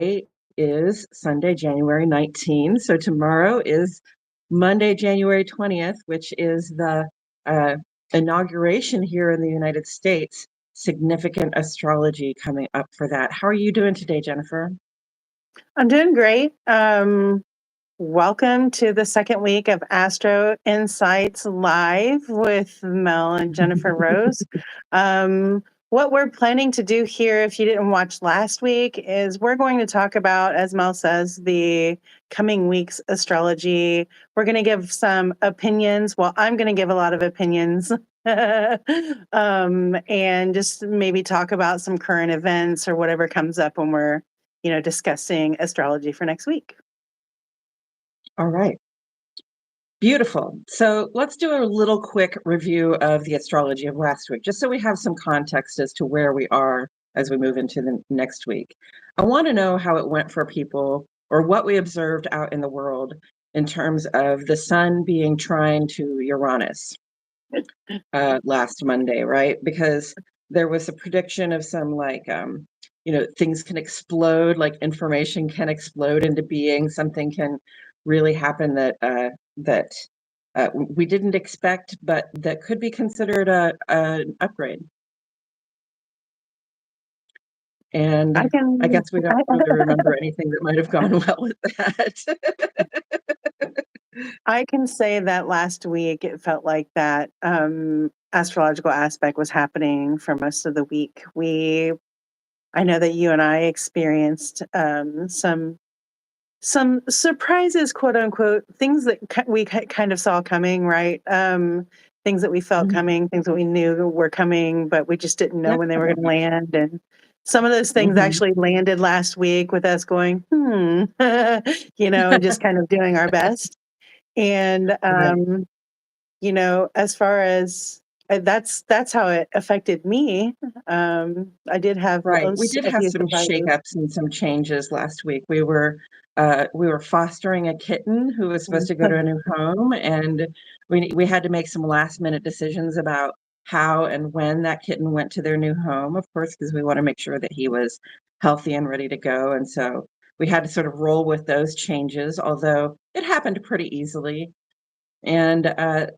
is Sunday, January 19th. So tomorrow is Monday, January 20th, which is the uh, inauguration here in the United States. Significant astrology coming up for that. How are you doing today, Jennifer? I'm doing great. Welcome to the second week of Astro Insights Live with Mel and Jennifer Rose. What we're planning to do here, if you didn't watch last week, is we're going to talk about, as Mel says, the coming week's astrology. We're going to give some opinions. Well, I'm going to give a lot of opinions. And just maybe talk about some current events or whatever comes up when we're discussing astrology for next week. All right. Beautiful. So let's do a little quick review of the astrology of last week, just so we have some context as to where we are as we move into the next week. I want to know how it went for people or what we observed out in the world in terms of the sun being trine to Uranus last Monday, right? Because there was a prediction of some things can explode, like information can explode into being, something can really happen that we didn't expect, but that could be considered an upgrade. And I guess we don't really remember anything that might have gone well with that. I can say that last week it felt like that astrological aspect was happening for most of the week. I know that you and I experienced some surprises, quote unquote, things that we kind of saw coming, right? Things that we felt coming, things that we knew were coming, but we just didn't know when they were going to land. And some of those things actually landed last week with us going, and just kind of doing our best. And, Right. as far as that's how it affected me. I did have Right. We did a have few some surprises. shakeups and some changes last week. We were fostering a kitten who was supposed to go to a new home, and we had to make some last minute decisions about how and when that kitten went to their new home, of course, because we want to make sure that he was healthy and ready to go. And so we had to sort of roll with those changes, although it happened pretty easily. And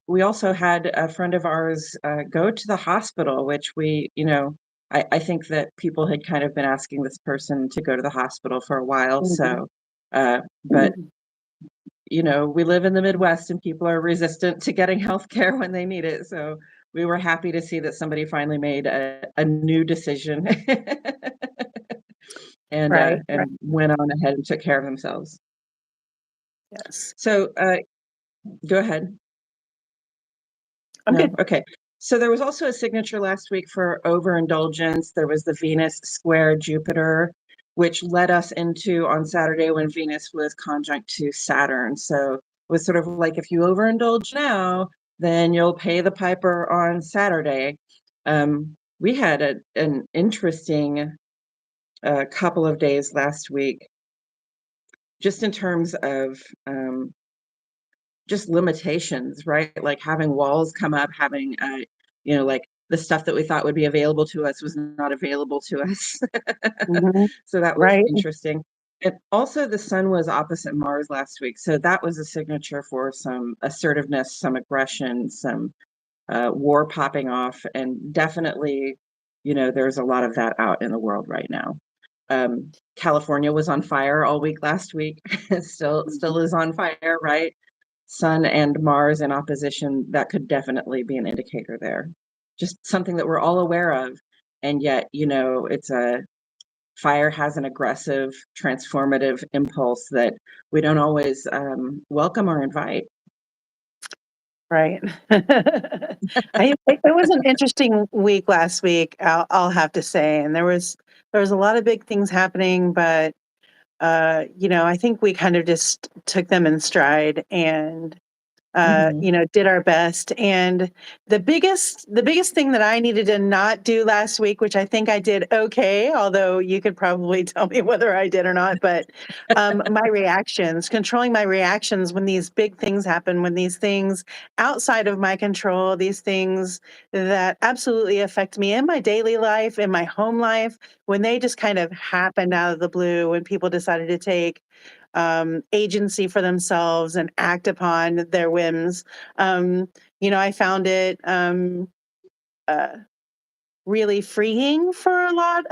we also had a friend of ours go to the hospital, which I think that people had kind of been asking this person to go to the hospital for a while. Mhm. So, but we live in the Midwest and people are resistant to getting health care when they need it. So we were happy to see that somebody finally made a new decision and Right, right. went on ahead and took care of themselves. Yes. So go ahead. I'm No? good. Okay. So there was also a signature last week for overindulgence. There was the Venus square Jupiter, which led us into on Saturday when Venus was conjunct to Saturn. So it was sort of like if you overindulge now, then you'll pay the piper on Saturday. We had an interesting couple of days last week, just in terms of just limitations, right? Like having walls come up, having like the stuff that we thought would be available to us was not available to us. Mhm. So that was Right. interesting. And also the sun was opposite Mars last week. So that was a signature for some assertiveness, some aggression, some war popping off. And definitely, there's a lot of that out in the world right now. California was on fire all week last week. Still Mhm. is on fire, right? Sun and Mars in opposition, that could definitely be an indicator there. Just something that we're all aware of. And yet, it's a fire has an aggressive, transformative impulse that we don't always welcome or invite. Right. It was an interesting week last week, I'll have to say, and there was a lot of big things happening, but I think we kind of just took them in stride, and Mhm. did our best. And the biggest thing that I needed to not do last week, which I think I did okay, although you could probably tell me whether I did or not, but my reactions, controlling my reactions when these big things happen, when these things outside of my control, these things that absolutely affect me in my daily life, in my home life, when they just kind of happened out of the blue, when people decided to take agency for themselves and act upon their whims. Um, I found it uh, really freeing for a lot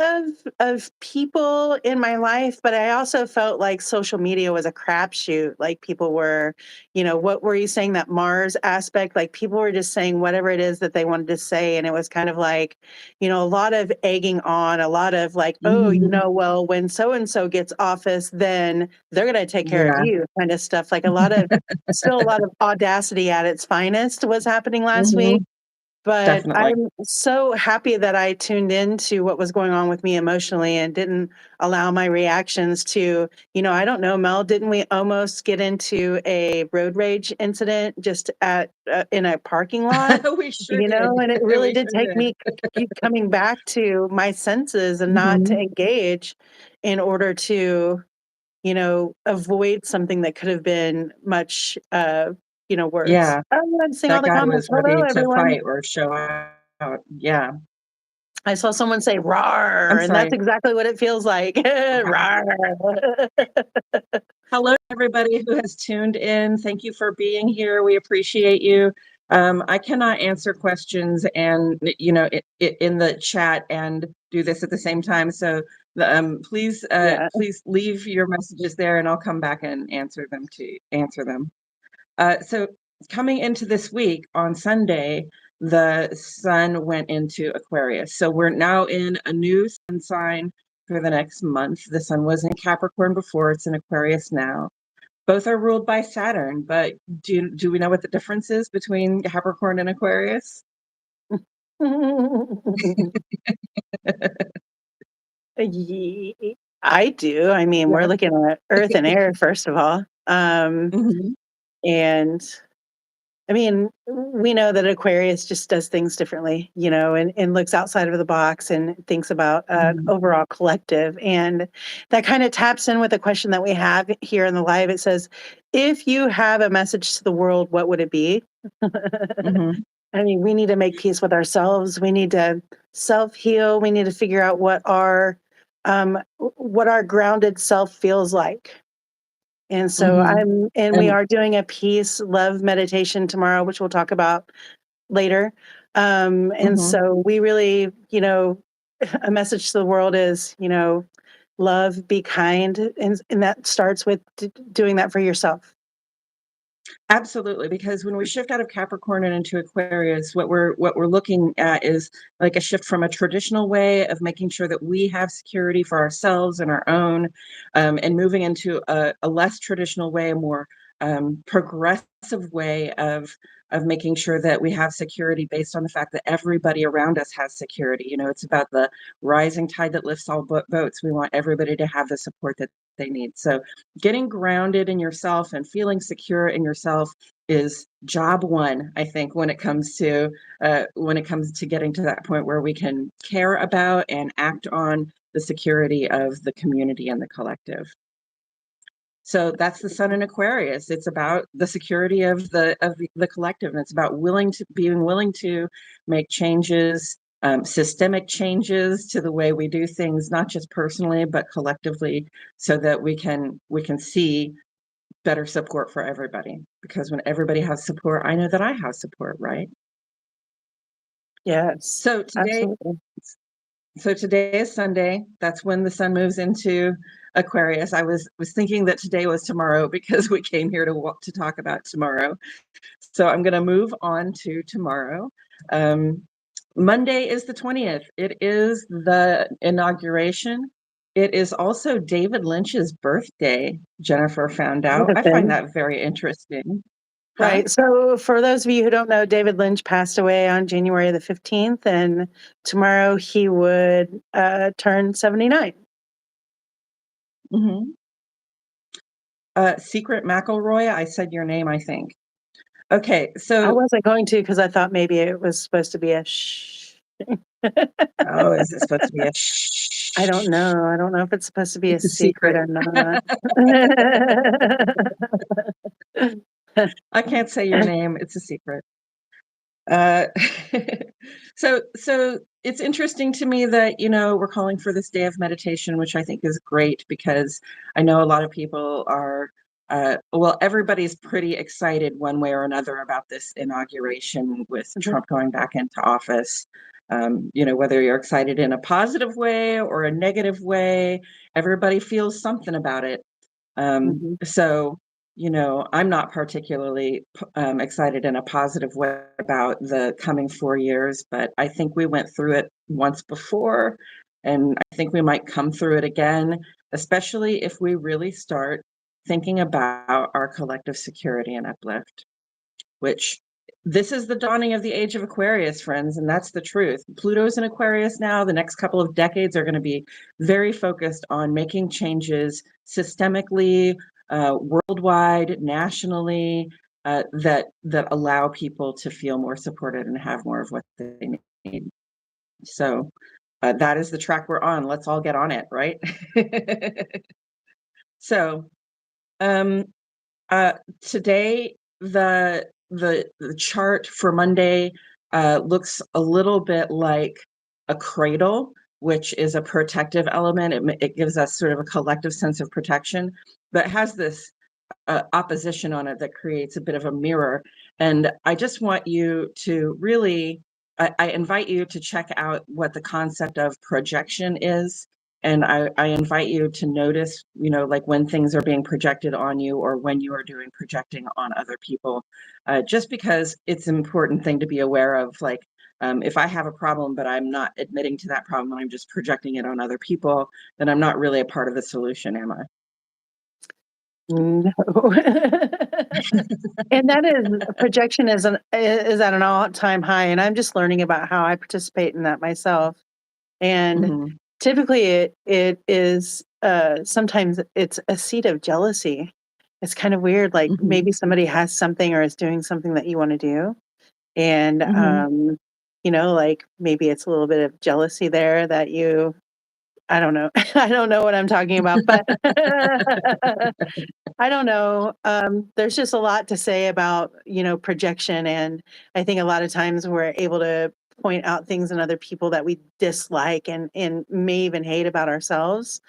of people in my life, but I also felt like social media was a crapshoot. Like people were, what were you saying, that Mars aspect? Like people were just saying whatever it is that they wanted to say, and it was kind of like, a lot of egging on, a lot of like, oh, Mhm. well, when so and so gets office, then they're going to take care of Yeah. you, kind of stuff. Like a lot of, still a lot of audacity at its finest was happening last week. Mhm. But Definitely. I'm so happy that I tuned into what was going on with me emotionally and didn't allow my reactions to, I don't know, Mel, didn't we almost get into a road rage incident just at in a parking lot? We sure did. And it really We did sure take did. me keep coming back to my senses and not to Mhm. engage in order to, avoid something that could have been much worse. Yeah, Oh, I'm seeing all that the guy comments. was Hello, ready to everyone. fight or show out. Yeah. I saw someone say I'm "rawr," and that's sorry. exactly what it feels like. "Rawr." Hello, everybody who has tuned in. Thank you for being here. We appreciate you. I cannot answer questions and in the chat and do this at the same time. So please Yeah. please leave your messages there, and I'll come back and answer them. So coming into this week on Sunday, the sun went into Aquarius. So we're now in a new sun sign for the next month. The sun was in Capricorn before, it's in Aquarius now. Both are ruled by Saturn, but do we know what the difference is between Capricorn and Aquarius? Ye I do. I mean, we're Yeah. looking at earth and air, first of all. Hmm. And I mean, we know that Aquarius just does things differently, and looks outside of the box and thinks about an Hmm. overall collective. And that kind of taps in with the question that we have here in the live. It says, if you have a message to the world, what would it be? Hmm. I mean, we need to make peace with ourselves. We need to self heal. We need to figure out what our grounded self feels like. And so Hmm. we And are doing a peace love meditation tomorrow, which we'll talk about later. And hmm. so we really, a message to the world is, love, be kind. And that starts with doing that for yourself. Absolutely, because when we shift out of Capricorn and into Aquarius, what we're looking at is like a shift from a traditional way of making sure that we have security for ourselves and our own, and moving into a less traditional way, a more progressive way of making sure that we have security based on the fact that everybody around us has security. It's about the rising tide that lifts all boats. We want everybody to have the support that they need. So getting grounded in yourself and feeling secure in yourself is job one, I think, when it comes to getting to that point where we can care about and act on the security of the community and the collective. So that's the sun in Aquarius. It's about the security of the collective, and it's about being willing to make changes, systemic changes to the way we do things, not just personally but collectively, so that we can see better support for everybody. Because when everybody has support, I know that I have support, right? Yes, So today, absolutely. so today is Sunday. That's when the sun moves into Aquarius. I was thinking that today was tomorrow because we came here to talk about tomorrow. So I'm going to move on to tomorrow. Um, Monday is the 20th. It is the inauguration. It is also David Lynch's birthday, Jennifer found Would out. have I find been. that very interesting. Huh? Right. So, for those of you who don't know, David Lynch passed away on January the 15th, and tomorrow he would turn 79. Hmm. Secret McElroy, I said your name, I think. Okay, I so wasn't going to because I thought maybe it was supposed to be a shh. oh, is it supposed to be a I don't shh? know. I don't know if it's supposed to be a It's a secret secret. or not. I can't say your name. It's a secret. Uh, so it's interesting to me that, we're calling for this day of meditation, which I think is great because I know a lot of people are, well, everybody's pretty excited one way or another about this inauguration with Mhm, Trump going back into office. Whether you're excited in a positive way or a negative way, everybody feels something about it. mhm, So, I'm not particularly excited in a positive way about the coming 4 years, but I think we went through it once before, and I think we might come through it again, especially if we really start thinking about our collective security and uplift, which this is the dawning of the age of Aquarius, friends, and that's the truth. Pluto's in Aquarius now. The next couple of decades are going to be very focused on making changes systemically, worldwide, nationally, that allow people to feel more supported and have more of what they need. So that is the track we're on. Let's all get on it, right? So um, uh, today, the chart for Monday looks a little bit like a cradle, which is a protective element. It gives us sort of a collective sense of protection, but has this opposition on it that creates a bit of a mirror. And I just want you to really, I invite you to check out what the concept of projection is. And I invite you to notice, like when things are being projected on you or when you are doing projecting on other people, just because it's an important thing to be aware of. Like, if I have a problem, but I'm not admitting to that problem, I'm just projecting it on other people, then I'm not really a part of the solution, am I? no. And that is projection is at an all-time high, and I'm just learning about how I participate in that myself. And Hmm. typically it is sometimes it's a seed of jealousy. It's kind of weird, like Hmm. maybe somebody has something or is doing something that you want to do. And Hmm. like maybe it's a little bit of jealousy there that you I don't know. I don't know what I'm talking about, but I don't know. There's just a lot to say about, projection. And I think a lot of times we're able to point out things in other people that we dislike and may even hate about ourselves.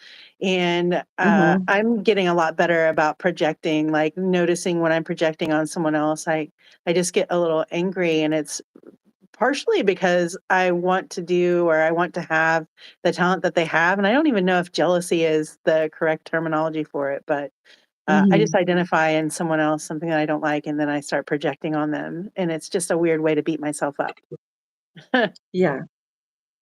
And Hmm. I'm getting a lot better about projecting, like noticing when I'm projecting on someone else. I just get a little angry, and it's partially because I want to do or I want to have the talent that they have. And I don't even know if jealousy is the correct terminology for it, but I just Hmm. identify in someone else something that I don't like, and then I start projecting on them. And it's just a weird way to beat myself up. Yeah.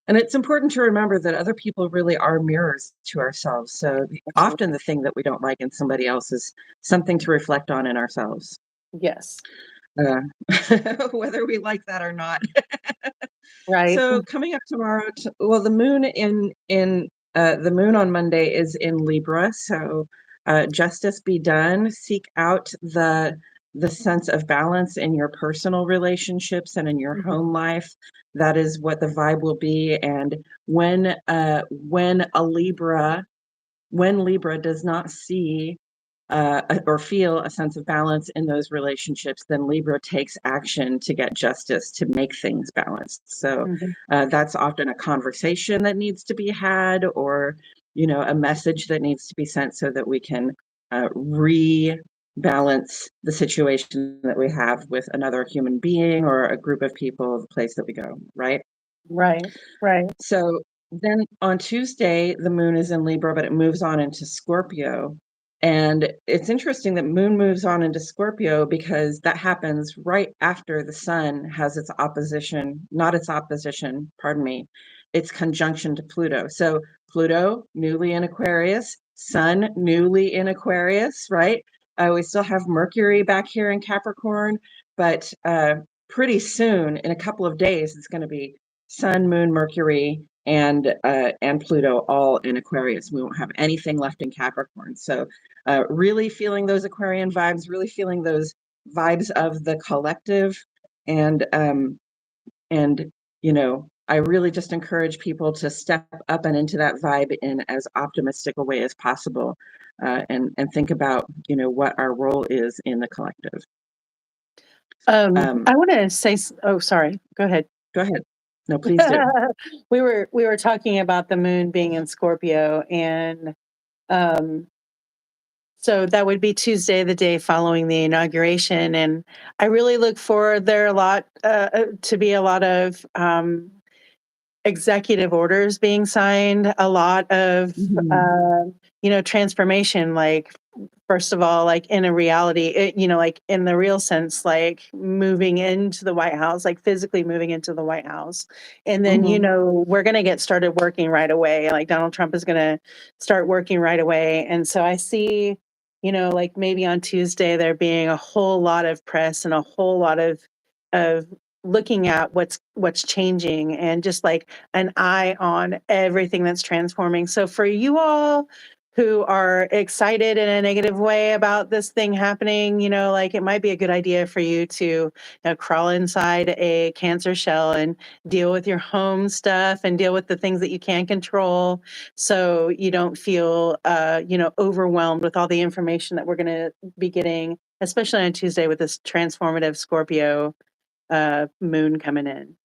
And it's important to remember that other people really are mirrors to ourselves. So often Absolutely. the thing that we don't like in somebody else is something to reflect on in ourselves, Yes. uh, whether we like that or not. Right. So coming up tomorrow, well, the moon on Monday is in Libra. So justice be done. Seek out the sense of balance in your personal relationships and in your Mhm. home life. That is what the vibe will be. And when Libra does not see or feel a sense of balance in those relationships, then Libra takes action to get justice, to make things balanced. So Mhm. that's often a conversation that needs to be had, or a message that needs to be sent so that we can rebalance the situation that we have with another human being or a group of people, the place that we go, right? Right. Right. So then on Tuesday, the moon is in Libra, but it moves on into Scorpio. And it's interesting that moon moves on into Scorpio because that happens right after the sun has its opposition, not its opposition, pardon me, its conjunction to Pluto. So Pluto, newly in Aquarius, sun, newly in Aquarius, right? We still have Mercury back here in Capricorn, but pretty soon, in a couple of days, it's going to be Sun, Moon, Mercury, and Pluto all in Aquarius. We won't have anything left in Capricorn. So, really feeling those Aquarian vibes, really feeling those vibes of the collective, and and I really just encourage people to step up and into that vibe in as optimistic a way as possible, and think about what our role is in the collective. I Um, want to say, oh, sorry, go ahead. Go ahead. No, please do. We were talking about the moon being in Scorpio, and um, so that would be Tuesday, the day following the inauguration, and I really look forward there a lot to be a lot of executive orders being signed, a lot of Mhm. transformation, like first of all, like in a reality, like in the real sense, like moving into the White House, like physically moving into the White House. And then, Mhm. we're going to get started working right away. Like Donald Trump is going to start working right away. And so I see, like maybe on Tuesday, there being a whole lot of press and a whole lot of looking at what's changing, and just like an eye on everything that's transforming. So for you all who are excited in a negative way about this thing happening, like it might be a good idea for you to crawl inside a cancer shell and deal with your home stuff and deal with the things that you can't control, so you don't feel overwhelmed with all the information that we're going to be getting, especially on Tuesday with this transformative Scorpio moon coming in.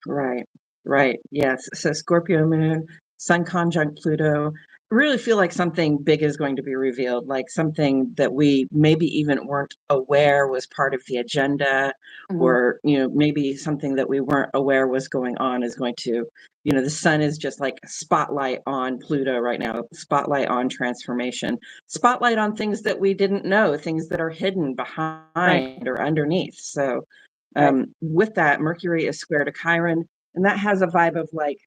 Right. Right. Yes. So Scorpio moon, Sun conjunct Pluto. Really feel like something big is going to be revealed, like something that we maybe even weren't aware was part of the agenda, Mhm. or maybe something that we weren't aware was going on is going to, the sun is just like a spotlight on Pluto right now, spotlight on transformation, spotlight on things that we didn't know, things that are hidden Right, behind or underneath. So right. with that, Mercury is square to Chiron, and that has a vibe of like,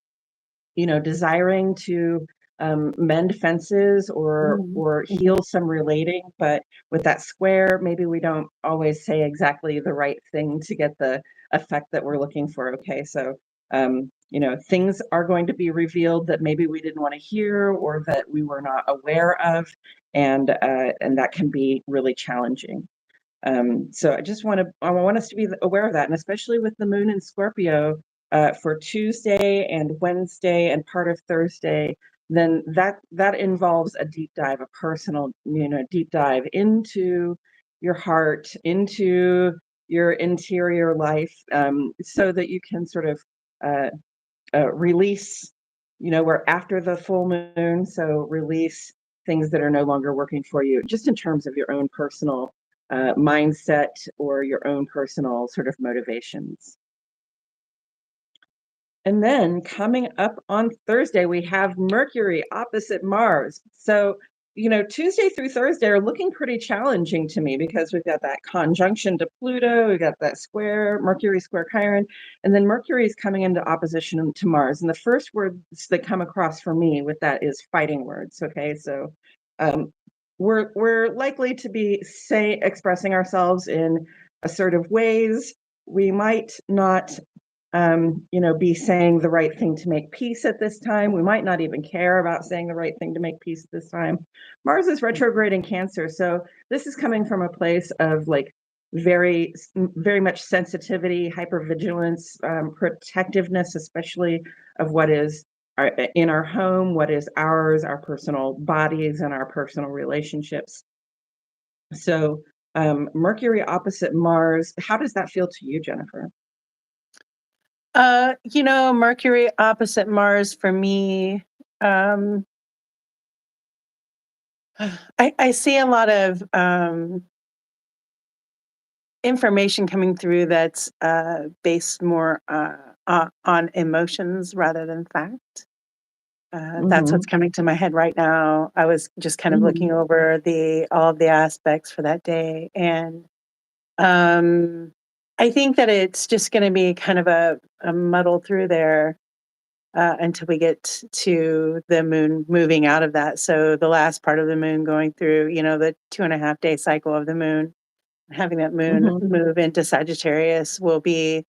desiring to mend fences or Mhm, or heal mhm. some relating, but with that square, maybe we don't always say exactly the right thing to get the effect that we're looking for. Okay, so things are going to be revealed that maybe we didn't want to hear or that we were not aware of, and that can be really challenging. So I want us to be aware of that, and especially with the moon in Scorpio for Tuesday and Wednesday and part of Thursday, then that involves a deep dive, a personal, deep dive into your heart, into your interior life, so that you can sort of uh, release, we're after the full moon, so release things that are no longer working for you, just in terms of your own personal mindset or your own personal sort of motivations. And then coming up on Thursday, we have Mercury opposite Mars. So, Tuesday through Thursday are looking pretty challenging to me because we've got that conjunction to Pluto, we've got that square, Mercury square Chiron, and then Mercury is coming into opposition to Mars. And the first words that come across for me with that is fighting words. Okay, so um, we're likely to be expressing ourselves in assertive ways. We might not be saying the right thing to make peace at this time. We might not even care about saying the right thing to make peace at this time. Mars is retrograde in Cancer, so this is coming from a place of like very, very much sensitivity, hypervigilance, protectiveness, especially of what is in our home, what is ours, our personal bodies, and our personal relationships. So, Mercury opposite Mars, how does that feel to you, Jennifer? Mercury opposite Mars for me, um, I see a lot of information coming through that's based more on emotions rather than fact. That's what's Mm-hmm. coming to my head right now. I was just kind of Mm-hmm. looking over the all of the aspects for that day, and um, I think that it's just going to be kind of a muddle through there until we get to the moon moving out of that. So the last part of the moon going through, the 2.5 day cycle of the moon, having that moon Mm-hmm. move into Sagittarius will be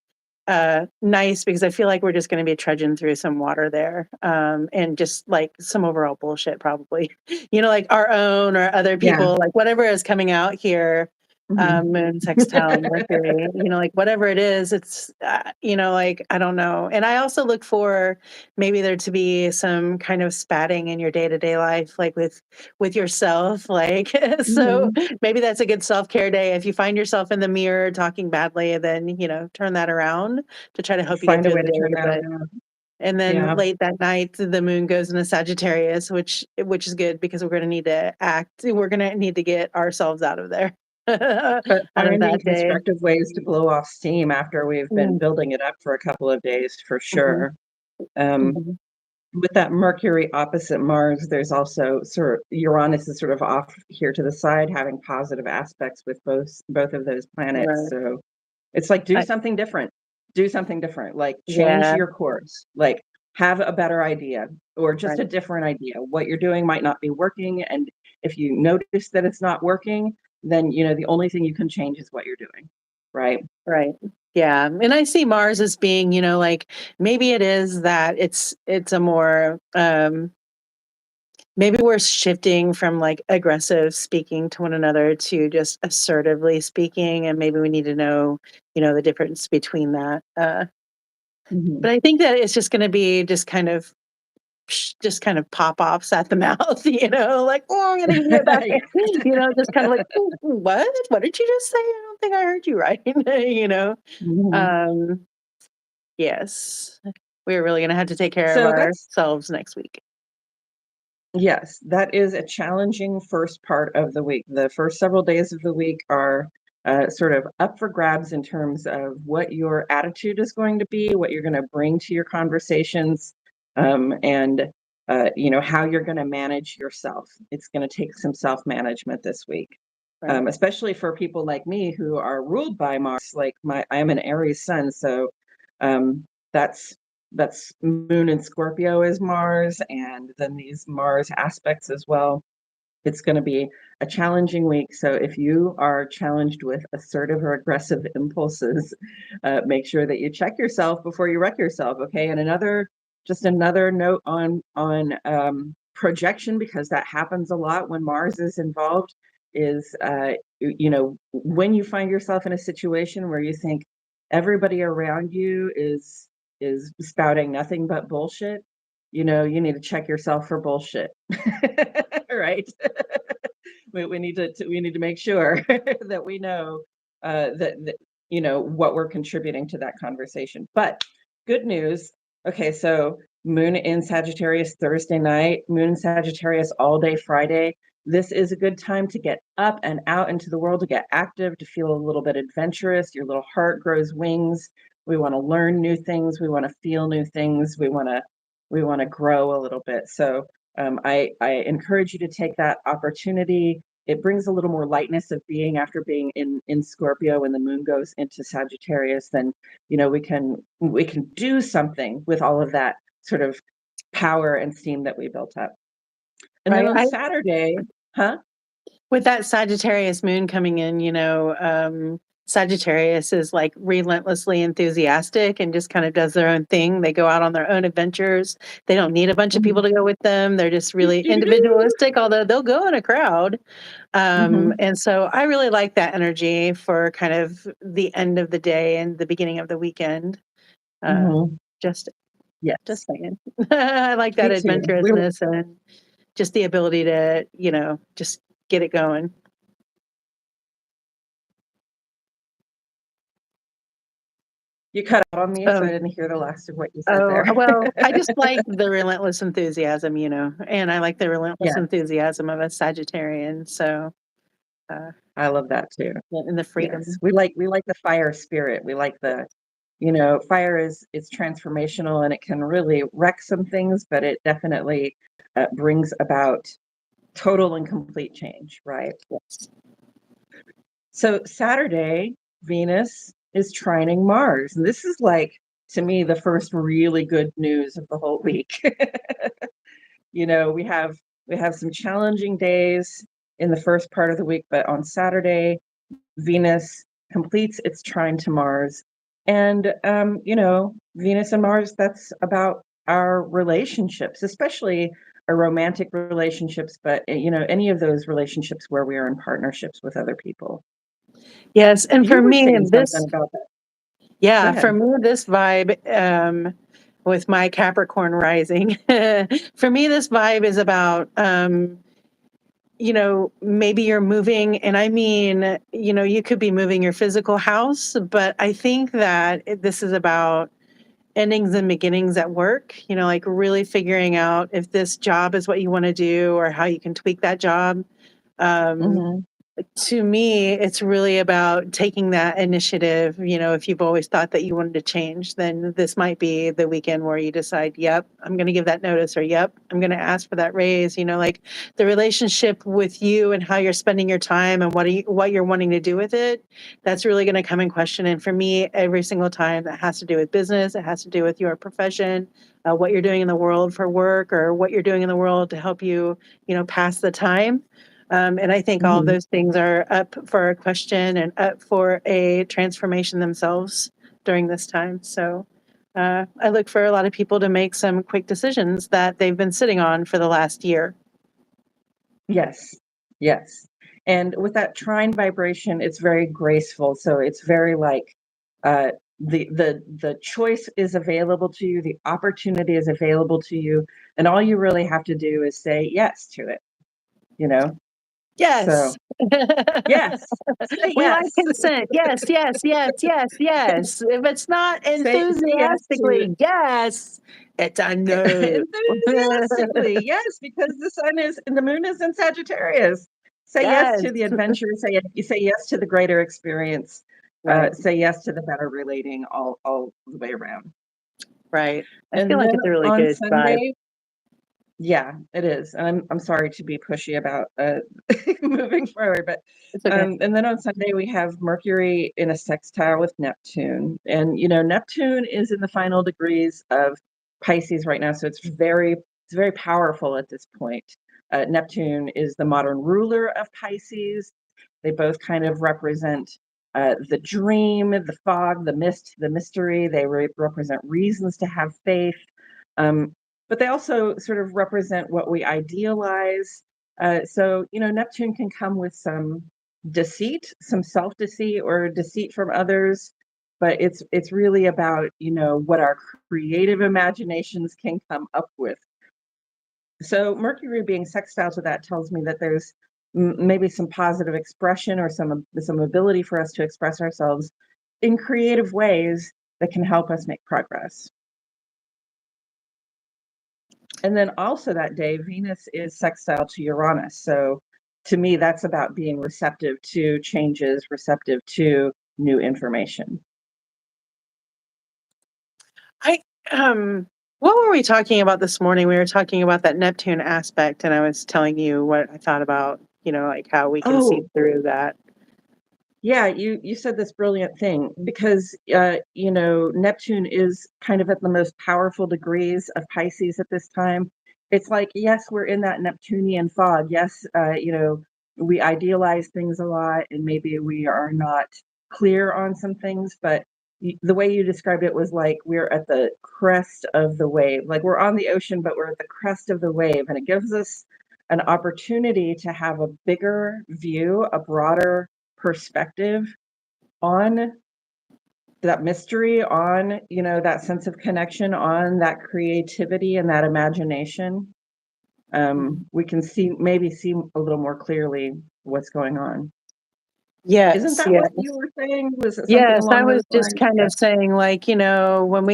nice, because I feel like we're just going to be trudging through some water there, and just like some overall bullshit, probably, like our own or other Yeah. people, like whatever is coming out here. Mhm. moon sextile Mercury, like whatever it is, it's, like, I don't know. And I also look for maybe there to be some kind of spatting in your day-to-day life, like with yourself, like, so Mhm. maybe that's a good self-care day. If you find yourself in the mirror talking badly, then, turn that around to try to help you get Find a through way the to turn day. that But around. and then Yeah. late that night, the moon goes into Sagittarius, which is good because we're gonna need to act. We're gonna need to get ourselves out of there, But out of finding that day. constructive ways to blow off steam after we've been Mm, building it up for a couple of days for mhm, sure. Um, mhm. with that Mercury opposite Mars, there's also sort of Uranus is sort of off here to the side, having positive aspects with both of those planets. Right. So it's like do I something different. Do something different. Like change Yeah, your course. Like have a better idea or just a right, different idea. What you're doing might not be working. And if you notice that it's not working, then the only thing you can change is what you're doing. Right. right. Yeah, and I see Mars as being, like, maybe it is that it's a more, maybe we're shifting from, like, aggressive speaking to one another to just assertively speaking, and maybe we need to know, the difference between that, Hmm. but I think that it's just gonna be just kind of pop-offs at the mouth, like, "Oh, I'm gonna give you a back," Yes. just kind of like, "Ooh, ooh, what? What did you just say? I don't think I heard you right." You know? Mhm. Um, yes. We're really gonna have to take care of So that's ourselves next week. Yes, that is a challenging first part of the week. The first several days of the week are sort of up for grabs in terms of what your attitude is going to be, what you're going to bring to your conversations, and how you're going to manage yourself. It's going to take some self-management this week, Right. especially for people like me who are ruled by Mars. Like I'm an Aries sun, so um, that's that's Moon in Scorpio is Mars, and then these Mars aspects as well. It's going to be a challenging week. So if you are challenged with assertive or aggressive impulses, make sure that you check yourself before you wreck yourself. Okay. And just another note on projection, because that happens a lot when Mars is involved, is when you find yourself in a situation where you think everybody around you is spouting nothing but bullshit, you need to check yourself for bullshit. Right. We need to make sure that we know that what we're contributing to that conversation. But good news. Okay, so Moon in Sagittarius Thursday night, Moon in Sagittarius all day Friday. This is a good time to get up and out into the world, to get active, to feel a little bit adventurous. Your little heart grows wings. We want to learn new things. We want to feel new things. We want to grow a little bit. So I encourage you to take that opportunity. It brings a little more lightness of being after being in Scorpio when the moon goes into Sagittarius. Then we can do something with all of that sort of power and steam that we built up. And then Right. on Saturday, huh? With that Sagittarius moon coming in, Sagittarius is like relentlessly enthusiastic and just kind of does their own thing. They go out on their own adventures. They don't need a bunch of people Mhm. to go with them. They're just Do, really do, do, do. individualistic, although they'll go in a crowd. Mhm. And so I really like that energy for kind of the end of the day and the beginning of the weekend. Uh, Mhm. just, Yes, just saying. I like that me too. adventurousness and just the ability to, just get it going. You cut out on me, so I Um, didn't hear the last of what you said Oh, there. well, I just like the relentless enthusiasm, and I like the relentless Yes, enthusiasm of a Sagittarian, so, uh, I love that too. and the Yes, freedom. we like the fire spirit. We like fire is transformational and it can really wreck some things, but it definitely brings about total and complete change, right? Yes. So Saturday, Venus is trining Mars, and this is like to me the first really good news of the whole week. We have some challenging days in the first part of the week, but on Saturday, Venus completes its trine to Mars. And, Venus and Mars, that's about our relationships, especially our romantic relationships, but, any of those relationships where we are in partnerships with other people. Yes, and You for were me, saying something this about that. Go yeah, for ahead. me, this vibe, with my Capricorn rising, for me, this vibe is about, maybe you're moving, and I mean, you could be moving your physical house, but I think that this is about endings and beginnings at work, like really figuring out if this job is what you want to do or how you can tweak that job. Um, Mhm. to me, it's really about taking that initiative. If you've always thought that you wanted to change, then this might be the weekend where you decide, yep, I'm going to give that notice, or yep, I'm going to ask for that raise. Like the relationship with you and how you're spending your time and what you're wanting to do with it. That's really going to come in question. And for me, every single time that has to do with business, it has to do with your profession, what you're doing in the world for work, or what you're doing in the world to help you, pass the time. And I think all of Mhm. those things are up for a question and up for a transformation themselves during this time. So I look for a lot of people to make some quick decisions that they've been sitting on for the last year. Yes. Yes. And with that trine vibration, it's very graceful. So it's very like uh the choice is available to you, the opportunity is available to you, and all you really have to do is say yes to it, you know? Yes. So yes. Say We like yes. consent. Yes, yes, yes, yes, yes. If it's not Say yes to enthusiastically, yes, it's a no. enthusiastically, yes, because the sun is and the moon is in Sagittarius. Say yes Yes. to the adventure. You say yes to the greater experience. Right, Say yes to the better relating all the way around. right. I feel And like then it's a really on good vibe. Sunday, yeah, it is. And I'm sorry to be pushy about moving forward, but It's okay. and then on Sunday we have Mercury in a sextile with Neptune, and Neptune is in the final degrees of Pisces right now, so it's very powerful at this point. Neptune is the modern ruler of Pisces. They both kind of represent the dream, the fog, the mist, the mystery. They represent reasons to have faith. Um, but they also sort of represent what we idealize. So, Neptune can come with some deceit, some self-deceit or deceit from others, but it's really about, what our creative imaginations can come up with. So Mercury being sextile to that tells me that there's maybe some positive expression or some ability for us to express ourselves in creative ways that can help us make progress. And then also that day, Venus is sextile to Uranus. So to me, that's about being receptive to changes, receptive to new information. I what were we talking about this morning? We were talking about that Neptune aspect, and I was telling you what I thought about, like how we can see Oh, through that. yeah, you said this brilliant thing because Neptune is kind of at the most powerful degrees of Pisces at this time. It's like, yes, we're in that Neptunian fog. Yes, we idealize things a lot and maybe we are not clear on some things, but the way you described it was like we're at the crest of the wave. Like we're on the ocean, but we're at the crest of the wave, and it gives us an opportunity to have a bigger view, a broader perspective on that mystery, on that sense of connection, on that creativity and that imagination. Mhm. We can see a little more clearly what's going on. Isn't Yes, that what you yes. were saying? Was it something Yes, I along was those just lines? kind Yeah. of saying, like, when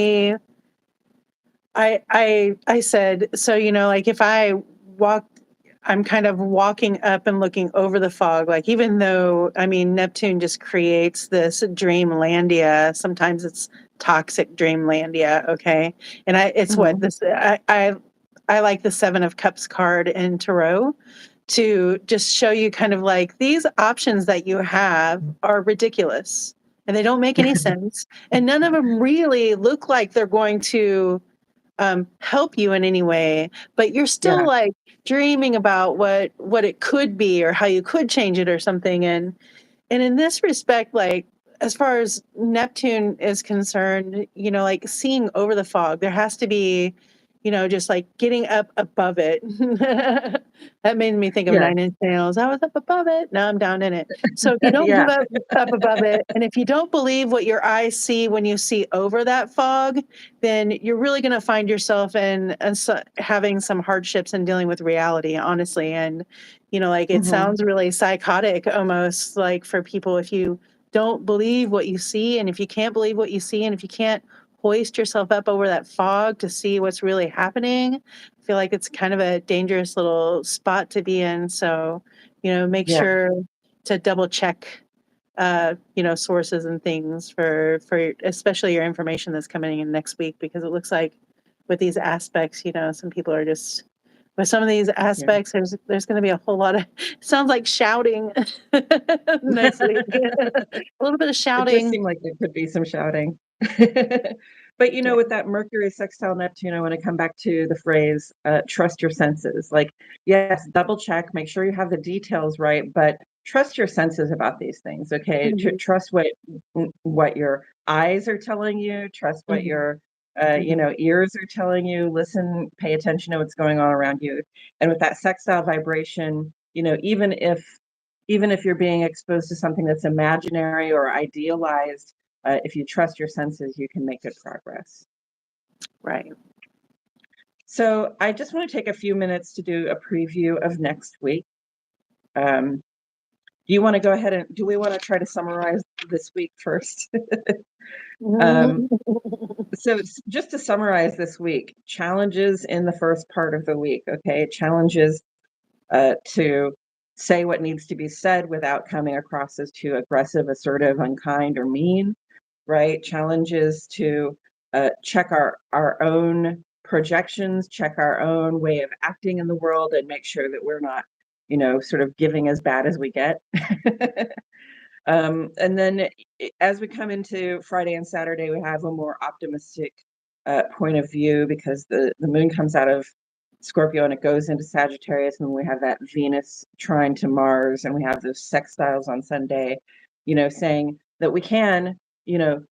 I said, so, like if I walk I'm kind of walking up and looking over the fog, like even though I mean Neptune just creates this dreamlandia, sometimes it's toxic dreamlandia, okay? And it's what Mhm. this I like the 7 of Cups card in Tarot to just show you kind of like these options that you have are ridiculous and they don't make any sense and none of them really look like they're going to help you in any way, but you're still Yeah. like dreaming about what it could be or how you could change it or something. And in this respect, like as far as Neptune is concerned, like seeing over the fog, there has to be, just like getting up above it. That made me think of Yeah. Nine Inch Nails. I was up above it. Now I'm down in it. So if you don't Yeah. move up above it, and if you don't believe what your eyes see when you see over that fog, then you're really going to find yourself having some hardships and dealing with reality, honestly. And like it Hmm. sounds really psychotic almost, like for people, if you don't believe what you see, and if you can't believe what you see, and if you can't hoist yourself up over that fog to see what's really happening, I feel like it's kind of a dangerous little spot to be in. So, make Yeah. sure to double check, sources and things for especially your information that's coming in next week, because it looks like with these aspects, some people are just with some of these Yeah. aspects, there's going to be a whole lot of sounds like shouting next week. A little bit of It does shouting. seem like there could be some shouting. But Yeah. with that Mercury sextile Neptune, I want to come back to the phrase, trust your senses. Like, yes, double check, make sure you have the details right, but trust your senses about these things. Okay. Mhm, Trust what your eyes are telling you, trust what mhm, your mhm. ears are telling you. Listen, pay attention to what's going on around you. And with that sextile vibration, even if you're being exposed to something that's imaginary or idealized, if you trust your senses, you can make good progress. Right. So I just want to take a few minutes to do a preview of next week. Um, do you want to go ahead and do we want to try to summarize this week first? um, so it's just to summarize this week, challenges in the first part of the week. Okay, challenges to say what needs to be said without coming across as too aggressive, assertive, unkind, or mean. Right? Challenges to check our own projections, check our own way of acting in the world, and make sure that we're not, sort of giving as bad as we get. And then as we come into Friday and Saturday, we have a more optimistic point of view because the moon comes out of Scorpio and it goes into Sagittarius, and we have that Venus trine to Mars, and we have those sextiles on Sunday, saying that we can,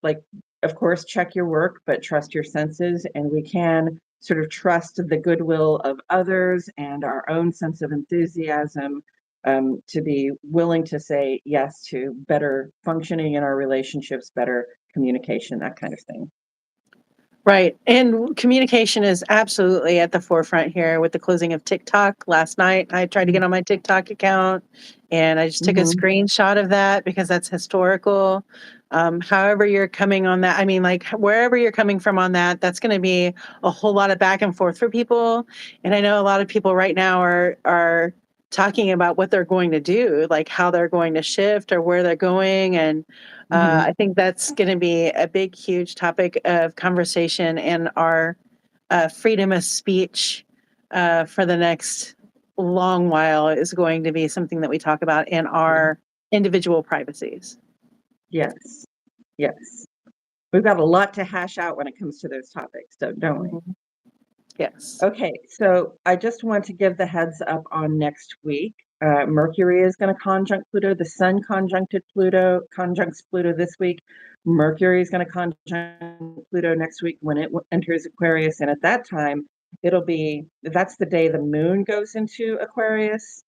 like, of course, check your work, but trust your senses, and we can sort of trust the goodwill of others and our own sense of enthusiasm, to be willing to say yes to better functioning in our relationships, better communication, that kind of thing. Right. And communication is absolutely at the forefront here with the closing of TikTok last night. I tried to get on my TikTok account and I just took a Mm-hmm. screenshot of that because that's historical. However, you're coming on that, I mean, like wherever you're coming from on that, that's going to be a whole lot of back and forth for people. And I know a lot of people right now are talking about what they're going to do, like how they're going to shift or where they're going. And Mm-hmm. I think that's going to be a big, huge topic of conversation and our freedom of speech for the next long while is going to be something that we talk about in our individual privacies. Yes, yes. We've got a lot to hash out when it comes to those topics, don't we? Mhm. Yes. Okay, so I just want to give the heads up on next week. Mercury is going to conjunct Pluto. The Sun conjuncts Pluto this week. Mercury is going to conjunct Pluto next week when it enters Aquarius, and at that time, that's the day the Moon goes into Aquarius.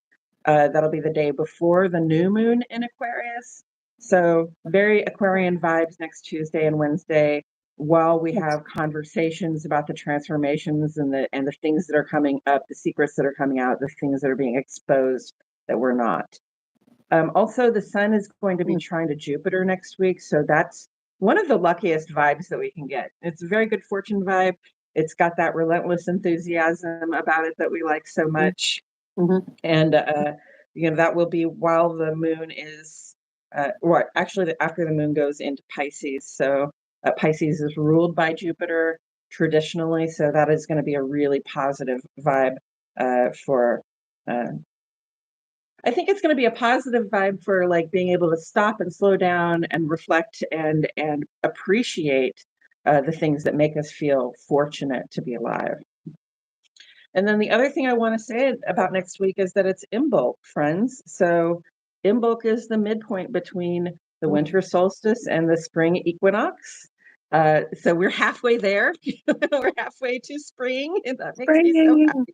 That'll be the day before the new moon in Aquarius. So very Aquarian vibes next Tuesday and Wednesday, while we Yes. have conversations about the transformations and the things that are coming up, the secrets that are coming out, the things that are being exposed that we're not. Also, the sun is going to be Mm. trying to Jupiter next week, so that's one of the luckiest vibes that we can get. It's a very good fortune vibe. It's got that relentless enthusiasm about it that we like so Mhm. much, Mhm. and that will be while the moon is what actually after the moon goes into Pisces. So Pisces is ruled by Jupiter traditionally, so that is going to be a really positive vibe for uh, I think it's going to be a positive vibe for like being able to stop and slow down and reflect and appreciate the things that make us feel fortunate to be alive. And then the other thing I want to say about next week is that it's Imbolc, friends. So Imbolc is the midpoint between the Mm. winter solstice and the spring equinox. So we're halfway there. We're halfway to spring, and that makes me so Spring. happy.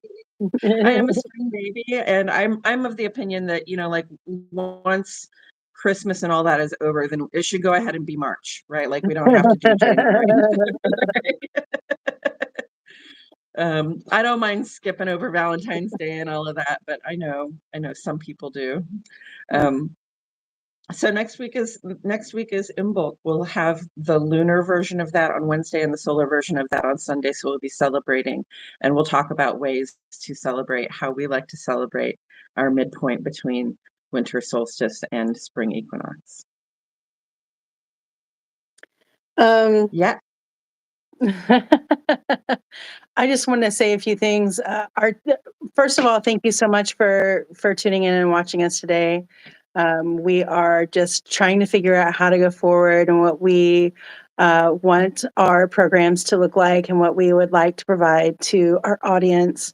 I am a spring baby, and I'm of the opinion that, like, once Christmas and all that is over, then it should go ahead and be March, right? Like, we don't have to do January. I don't mind skipping over Valentine's Day and all of that, but I know some people do. Um, so next week is Imbolc. We'll have the lunar version of that on Wednesday and the solar version of that on Sunday. So we'll be celebrating, and we'll talk about ways to celebrate, how we like to celebrate our midpoint between winter solstice and spring equinox. Um, Yeah. I just want to say a few things. First of all, thank you so much for tuning in and watching us today. We are just trying to figure out how to go forward and what we want our programs to look like and what we would like to provide to our audience.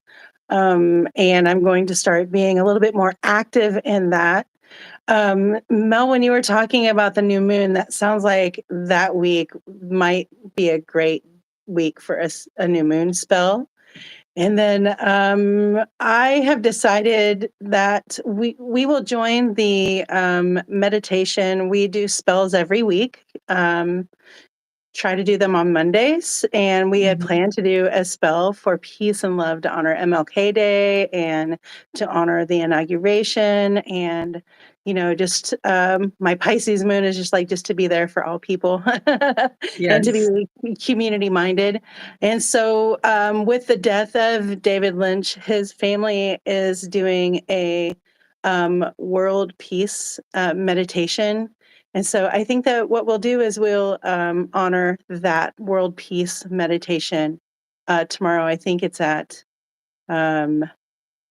And I'm going to start being a little bit more active in that. Mel, when you were talking about the new moon, that sounds like that week might be a great week for a new moon spell. And then I have decided that we will join the meditation. We do spells every week. Try to do them on Mondays. And we had Mhm. planned to do a spell for peace and love to honor MLK Day and to honor the inauguration. And, just my Pisces moon is just like just to be there for all people and to Yes. be community minded. And so, with the death of David Lynch, his family is doing a world peace meditation, and so I think that what we'll do is we'll honor that world peace meditation tomorrow. I think it's at um,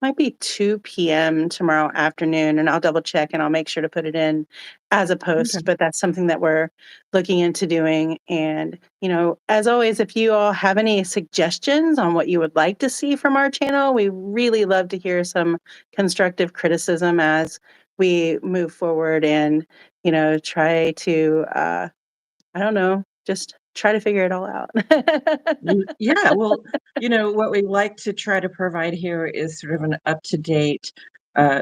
might be 2 p.m. tomorrow afternoon, and I'll double check and I'll make sure to put it in as a Okay. post. But that's something that we're looking into doing. And, as always, if you all have any suggestions on what you would like to see from our channel, we really love to hear some constructive criticism as we move forward and, try to, I don't know, just try to figure it all out. Yeah, well, what we like to try to provide here is sort of an up-to-date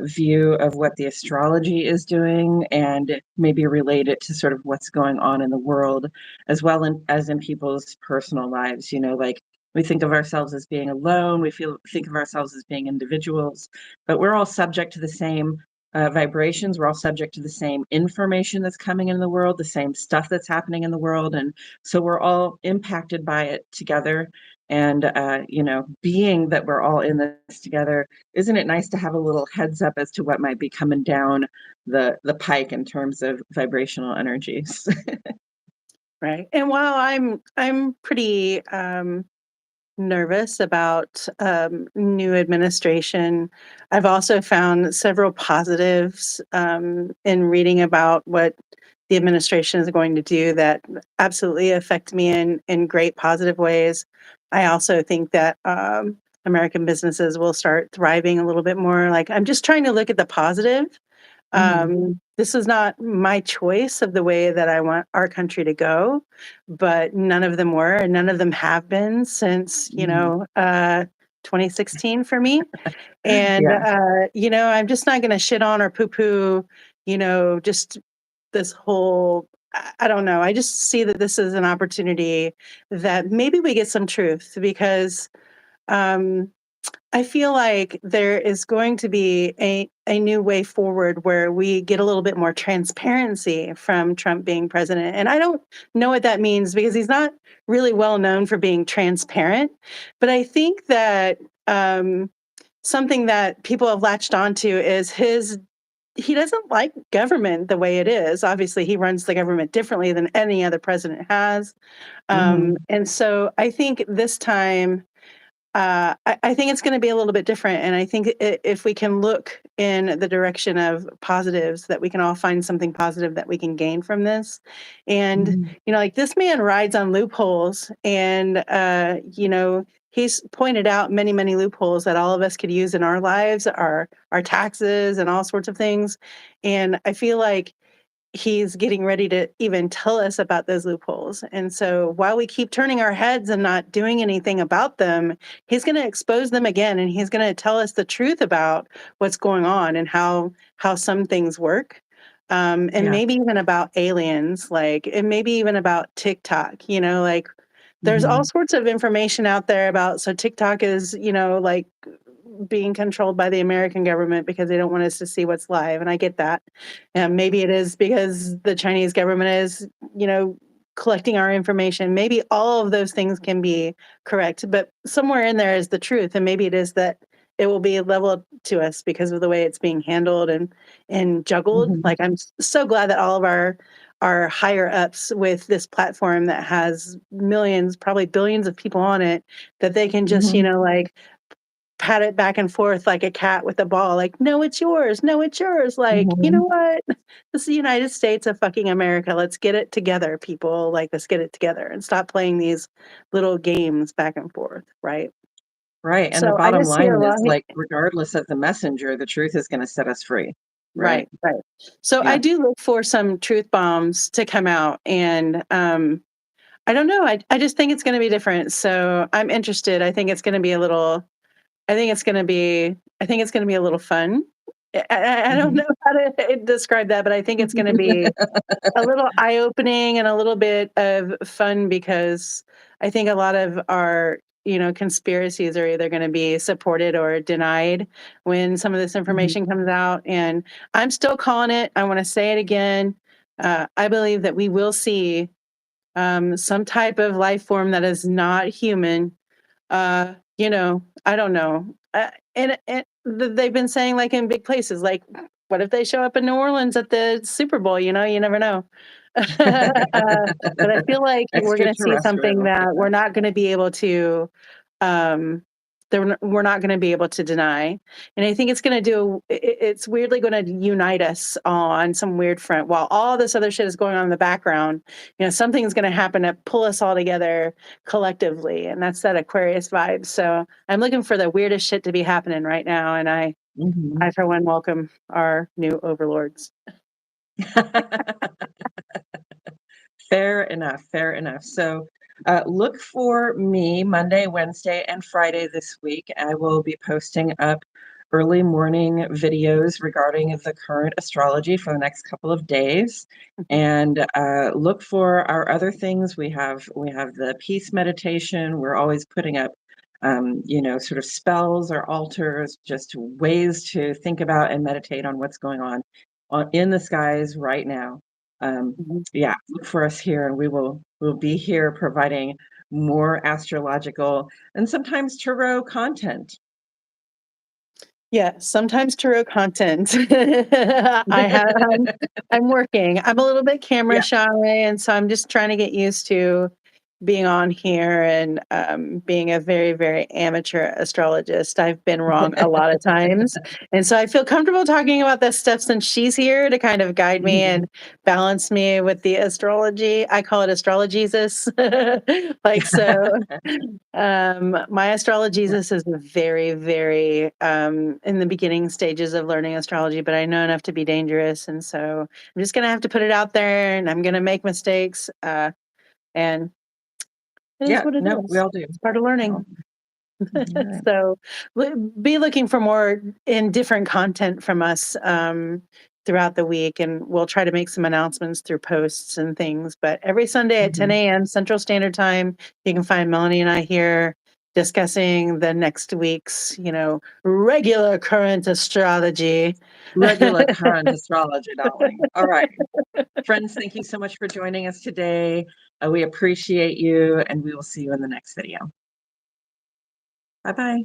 view of what the astrology is doing, and maybe relate it to sort of what's going on in the world, as well as in people's personal lives. Like, we think of ourselves as being alone, think of ourselves as being individuals, but we're all subject to the same vibrations. We're all subject to the same information that's coming in the world, the same stuff that's happening in the world, and so we're all impacted by it together. And, being that we're all in this together, isn't it nice to have a little heads up as to what might be coming down the pike in terms of vibrational energies? Right. And while I'm pretty nervous about new administration, I've also found several positives in reading about what the administration is going to do that absolutely affect me in great positive ways. I also think that American businesses will start thriving a little bit more. Like, I'm just trying to look at the positive. Mhm. This is not my choice of the way that I want our country to go, but none of them were, and none of them have been since, Mhm. 2016 for me. And, Yeah. I'm just not going to shit on or poo poo, just this whole, I don't know. I just see that this is an opportunity that maybe we get some truth because, um, I feel like there is going to be a new way forward where we get a little bit more transparency from Trump being president. And I don't know what that means because he's not really well known for being transparent. But I think that something that people have latched onto is he doesn't like government the way it is. Obviously, he runs the government differently than any other president has. Mhm. And so I think this time, I think it's going to be a little bit different. And I think if we can look in the direction of positives, that we can all find something positive that we can gain from this. And, Mhm. like this man rides on loopholes and, he's pointed out many, many loopholes that all of us could use in our lives, our taxes and all sorts of things. And I feel like he's getting ready to even tell us about those loopholes. And so while we keep turning our heads and not doing anything about them, he's going to expose them again, and he's going to tell us the truth about what's going on and how some things work. And Yeah. maybe even about aliens, like, and maybe even about TikTok, like there's all Mhm. sorts of information out there about, so TikTok is, like being controlled by the American government because they don't want us to see what's live. And I get that. And maybe it is because the Chinese government is, collecting our information. Maybe all of those things can be correct, but somewhere in there is the truth. And maybe it is that it will be leveled to us because of the way it's being handled and juggled. Mhm. Like, I'm so glad that all of our higher ups with this platform that has millions, probably billions of people on it, that they can just, Mhm. like pat it back and forth like a cat with a ball, like, no, it's yours. No, it's yours. Like, you know Mhm. what? This is the United States of fucking America. Let's get it together, people. Like, let's get it together and stop playing these little games back and forth. Right. Right, and the So I bottom just see a line lot. is, like, regardless of the messenger, the truth is gonna set us free, right? Right. Right. So I Yeah. do look for some truth bombs to come out. And I don't know. I just think it's going to be different. So I'm interested. I think it's going to be a little fun. I don't Mhm. know how to describe that, but I think it's going to be a little eye-opening and a little bit of fun because I think a lot of our, conspiracies are either going to be supported or denied when some of this Mhm. information comes out. And I'm still calling it. I want to say it again. I believe that we will see some type of life form that is not human. I don't know. They've been saying, like, in big places, like, what if they show up in New Orleans at the Super Bowl? You never know. But I feel like we're going to see something Extraterrestrial, that yeah. we're not going to be able to um, we're not going to be able to deny. And I think it's going to it's weirdly going to unite us on some weird front while all this other shit is going on in the background. Something's going to happen to pull us all together collectively. And that's that Aquarius vibe. So I'm looking for the weirdest shit to be happening right now. And I Mhm. for one welcome our new overlords. Fair enough, fair enough. So, look for me Monday, Wednesday, and Friday this week. I will be posting up early morning videos regarding the current astrology for the next couple of days. And look for our other things. We have the peace meditation. We're always putting up, sort of spells or altars, just ways to think about and meditate on what's going on in the skies right now. Mhm. Yeah, look for us here, and we'll be here providing more astrological and sometimes tarot content. Yeah, sometimes tarot content. I'm working. I'm a little bit camera Yeah. shy, and so I'm just trying to get used to being on here and being a very, very amateur astrologist. I've been wrong a lot of times, and so I feel comfortable talking about this stuff since she's here to kind of guide me and Mhm. balance me with the astrology. I call it astrologesus, like so. My Yeah. astrologesis is very, very in the beginning stages of learning astrology, but I know enough to be dangerous, and so I'm just gonna have to put it out there, and I'm gonna make mistakes, and it is Yeah, what it no, we is. all do. It's part of All learning. right. So be looking for more in different content from us throughout the week, and we'll try to make some announcements through posts and things. But every Sunday at Mhm. 10 a.m. Central Standard Time, you can find Melanie and I here discussing the next week's, regular current astrology. Regular current astrology, darling. All right. Friends, thank you so much for joining us today. We appreciate you, and we will see you in the next video. Bye-bye.